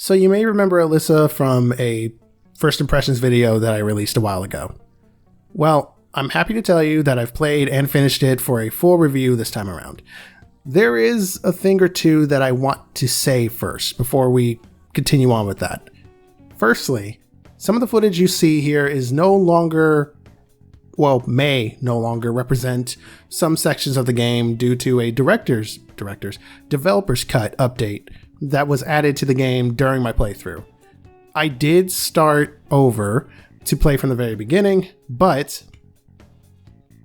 So you may remember Alisa from a first impressions video that I released a while ago. Well, I'm happy to tell you that I've played and finished it for a full review this time around. There is a thing or two that I want to say first before we continue on with that. Firstly, some of the footage you see here is no longer, well, may no longer represent some sections of the game due to a developer's cut update that was added to the game during my playthrough. I did start over to play from the very beginning, but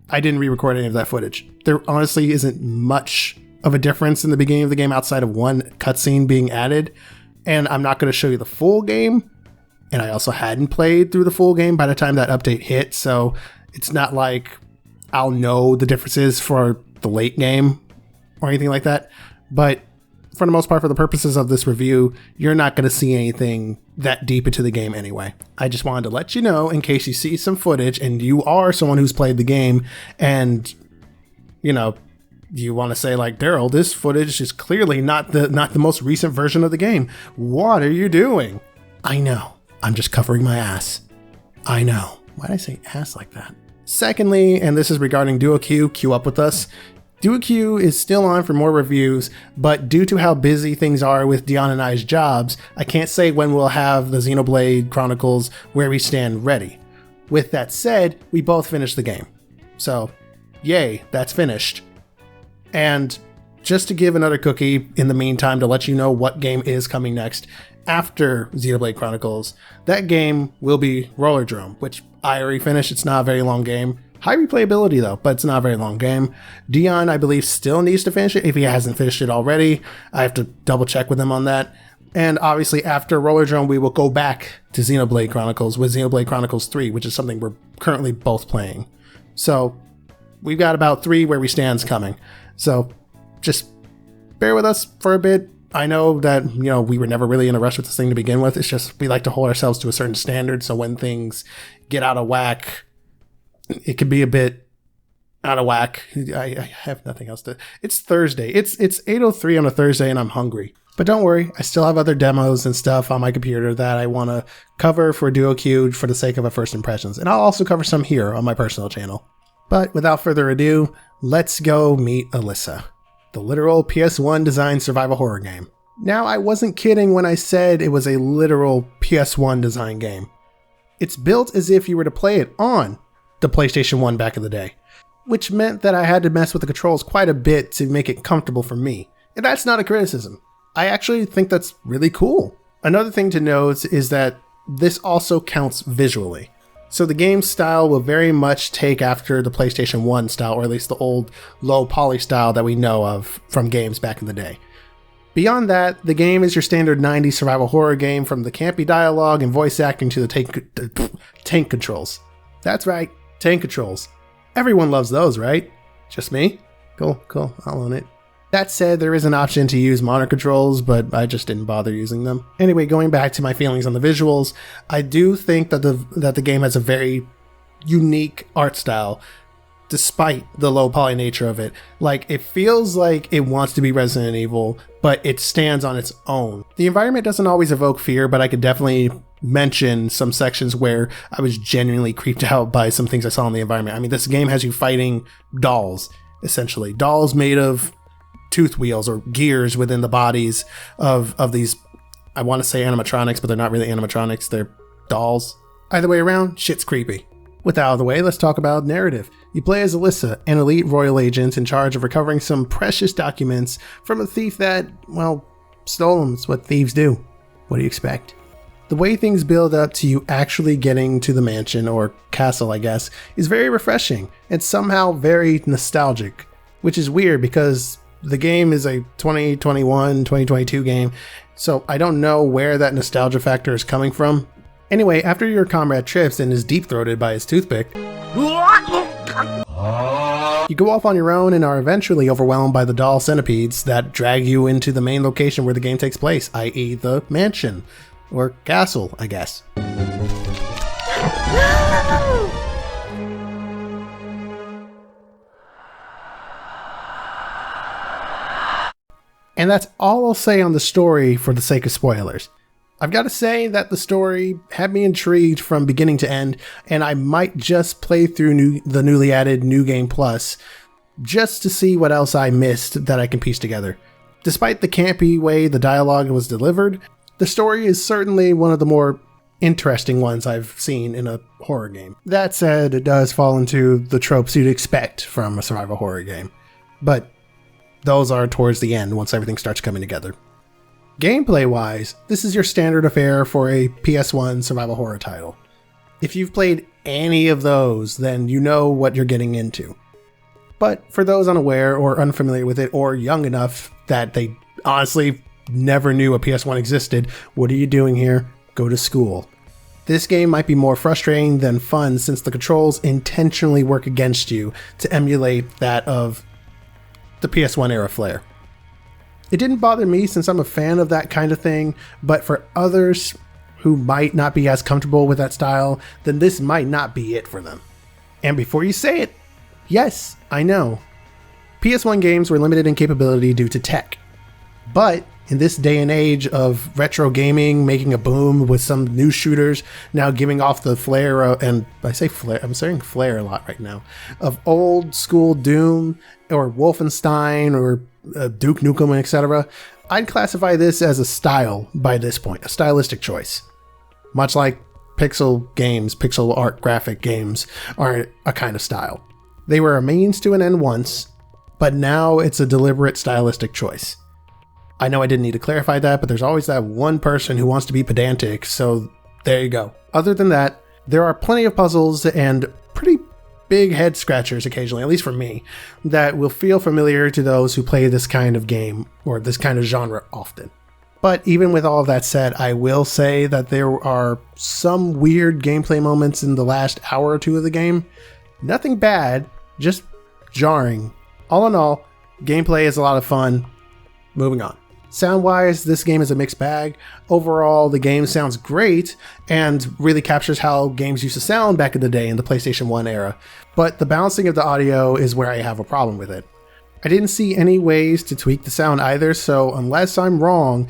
I didn't re-record any of that footage. There honestly isn't much of a difference in the beginning of the game outside of one cutscene being added, and I'm not going to show you the full game, and I also hadn't played through the full game by the time that update hit, so it's not like I'll know the differences for the late game or anything like that, but for the most part, for the purposes of this review, you're not going to see anything that deep into the game anyway. I just wanted to let you know in case you see some footage and you are someone who's played the game and, you know, you want to say like, Daryl, this footage is clearly not the most recent version of the game. What are you doing? I know. I'm just covering my ass. I know. Why did I say ass like that? Secondly, and this is regarding DuoQ, queue up with us. DuoQ is still on for more reviews, but due to how busy things are with Dion and I's jobs, I can't say when we'll have the Xenoblade Chronicles Where We Stand ready. With that said, we both finished the game. So, yay, that's finished. And just to give another cookie in the meantime to let you know what game is coming next after Xenoblade Chronicles, that game will be Rollerdrome, which I already finished. It's not a very long game. High replayability though, but it's not a very long game. Dion, I believe, still needs to finish it if he hasn't finished it already. I have to double check with him on that. And obviously after Rollerdrome, we will go back to Xenoblade Chronicles with Xenoblade Chronicles 3, which is something we're currently both playing. So we've got about 3 Where We Stands coming. So just bear with us for a bit. I know that, you know, we were never really in a rush with this thing to begin with. It's just we like to hold ourselves to a certain standard. So when things get out of whack, it can be a bit out of whack. I have nothing else to... It's Thursday. It's 8:03 on a Thursday and I'm hungry. But don't worry, I still have other demos and stuff on my computer that I want to cover for DuoQ for the sake of a first impressions. And I'll also cover some here on my personal channel. But without further ado, let's go meet Alisa, the literal PS1 designed survival horror game. Now, I wasn't kidding when I said it was a literal PS1 design game. It's built as if you were to play it on the PlayStation 1 back in the day, which meant that I had to mess with the controls quite a bit to make it comfortable for me. And that's not a criticism. I actually think that's really cool. Another thing to note is that this also counts visually. So the game style will very much take after the PlayStation 1 style, or at least the old low poly style that we know of from games back in the day. Beyond that, the game is your standard 90s survival horror game, from the campy dialogue and voice acting to the tank controls. That's right. Tank controls. Everyone loves those, right? Just me? Cool, I'll own it. That said, there is an option to use monitor controls, but I just didn't bother using them. Anyway, going back to my feelings on the visuals, I do think that the game has a very unique art style, despite the low poly nature of it. Like, it feels like it wants to be Resident Evil, but it stands on its own. The environment doesn't always evoke fear, but I could definitely mention some sections where I was genuinely creeped out by some things I saw in the environment. I mean, this game has you fighting dolls, essentially. Dolls made of tooth wheels or gears within the bodies of these, I want to say animatronics, but they're not really animatronics, they're dolls. Either way around, shit's creepy. With that out of the way, let's talk about narrative. You play as Alisa, an elite royal agent in charge of recovering some precious documents from a thief that, well, stole them. It's what thieves do. What do you expect? The way things build up to you actually getting to the mansion, or castle I guess, is very refreshing and somehow very nostalgic, which is weird because the game is a 2021, 2022 game, so I don't know where that nostalgia factor is coming from. Anyway, after your comrade trips and is deep-throated by his toothpick, you go off on your own and are eventually overwhelmed by the doll centipedes that drag you into the main location where the game takes place, i.e. the mansion. Or castle, I guess. And that's all I'll say on the story for the sake of spoilers. I've got to say that the story had me intrigued from beginning to end, and I might just play through the newly added New Game Plus just to see what else I missed that I can piece together. Despite the campy way the dialogue was delivered, the story is certainly one of the more interesting ones I've seen in a horror game. That said, it does fall into the tropes you'd expect from a survival horror game, but those are towards the end once everything starts coming together. Gameplay-wise, this is your standard affair for a PS1 survival horror title. If you've played any of those, then you know what you're getting into. But for those unaware or unfamiliar with it, or young enough that they honestly never knew a PS1 existed, what are you doing here? Go to school. This game might be more frustrating than fun since the controls intentionally work against you to emulate that of the PS1 era flair. It didn't bother me since I'm a fan of that kind of thing, but for others who might not be as comfortable with that style, then this might not be it for them. And before you say it, yes, I know. PS1 games were limited in capability due to tech. But in this day and age of retro gaming making a boom with some new shooters now giving off the flair, and I say flair, I'm saying flair a lot right now, of old school Doom or Wolfenstein or Duke Nukem, etc., I'd classify this as a style by this point, a stylistic choice. Much like pixel games, pixel art graphic games are a kind of style. They were a means to an end once, but now it's a deliberate stylistic choice. I know I didn't need to clarify that, but there's always that one person who wants to be pedantic, so there you go. Other than that, there are plenty of puzzles and pretty big head scratchers occasionally, at least for me, that will feel familiar to those who play this kind of game or this kind of genre often. But even with all of that said, I will say that there are some weird gameplay moments in the last hour or two of the game. Nothing bad, just jarring. All in all, gameplay is a lot of fun. Moving on. Sound-wise, this game is a mixed bag. Overall, the game sounds great and really captures how games used to sound back in the day in the PlayStation 1 era, but the balancing of the audio is where I have a problem with it. I didn't see any ways to tweak the sound either, so unless I'm wrong,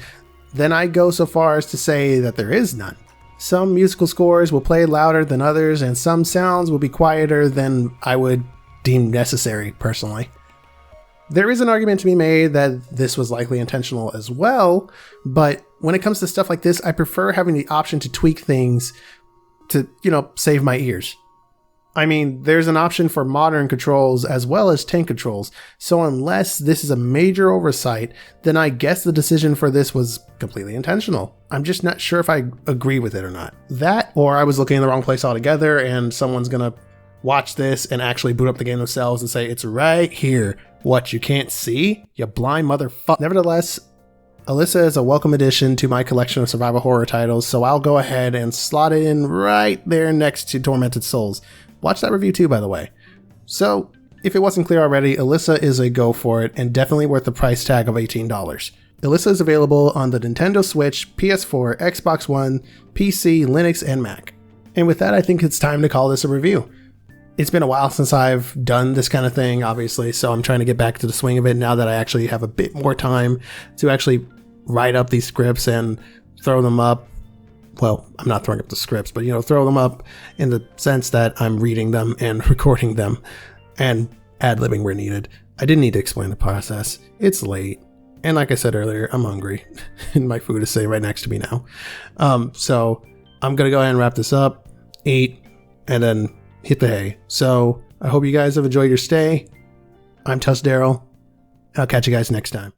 then I go so far as to say that there is none. Some musical scores will play louder than others, and some sounds will be quieter than I would deem necessary, personally. There is an argument to be made that this was likely intentional as well, but when it comes to stuff like this, I prefer having the option to tweak things to, save my ears. I mean, there's an option for modern controls as well as tank controls, so unless this is a major oversight, then I guess the decision for this was completely intentional. I'm just not sure if I agree with it or not. That, or I was looking in the wrong place altogether and someone's gonna watch this and actually boot up the game themselves and say, it's right here. What, you can't see? You blind motherfucker. Nevertheless, Alisa is a welcome addition to my collection of survival horror titles, so I'll go ahead and slot it in right there next to Tormented Souls. Watch that review too, by the way. So, if it wasn't clear already, Alisa is a go for it and definitely worth the price tag of $18. Alisa is available on the Nintendo Switch, PS4, Xbox One, PC, Linux, and Mac. And with that, I think it's time to call this a review. It's been a while since I've done this kind of thing, obviously, so I'm trying to get back to the swing of it now that I actually have a bit more time to actually write up these scripts and throw them up. Well, I'm not throwing up the scripts, but, throw them up in the sense that I'm reading them and recording them and ad-libbing where needed. I didn't need to explain the process. It's late. And like I said earlier, I'm hungry and my food is sitting right next to me now. So I'm going to go ahead and wrap this up, eat, and then hit the hay. So I hope you guys have enjoyed your stay. I'm TUSDarryl. I'll catch you guys next time.